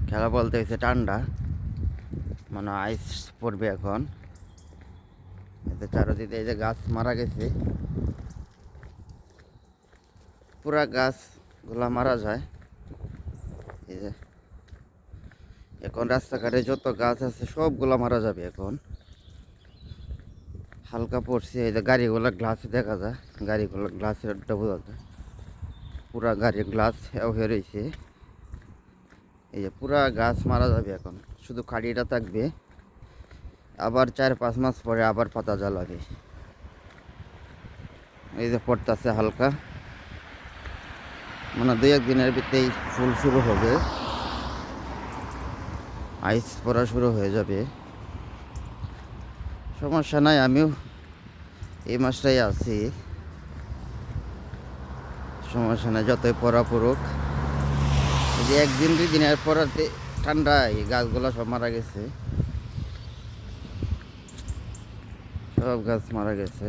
খেলা বলতে হয়েছে ঠান্ডা, মানে আইস পড়বে এখন। এতে চারোদিকে এই যে গাছ মারা গেছে, পুরা গাছগুলা মারা যায়। এই যে এখন রাস্তাঘাটে যত গাছ আছে সবগুলা মারা যাবে এখন। হালকা পড়ছে, এই যে গাড়িগুলা গ্লাসে দেখা যায়, গাড়িগুলো গ্লাসের বোঝা যায়, পুরা গাড়ির গ্লাস হয়ে রয়েছে। এই যে পুরা গাছ মারা যাবে এখন, শুধু খাড়িটা থাকবে। আবার 4-5 মাস পরে আবার পাতা জ্বালাবে। এই যে পড়তেছে হালকা, মানে 2-1 দিনের ভিতরেই ফুল শুরু হবে, আইস পড়া শুরু হয়ে যাবে। সমস্যা নাই, আমিও এই মাসটাই আছি, সমস্যা নাই, যতই পড়া পড়ুক। এই যে 1-2 দিনের পরাতে ঠান্ডায় গাছগুলা সব মারা গেছে, সব গাছ মারা গেছে।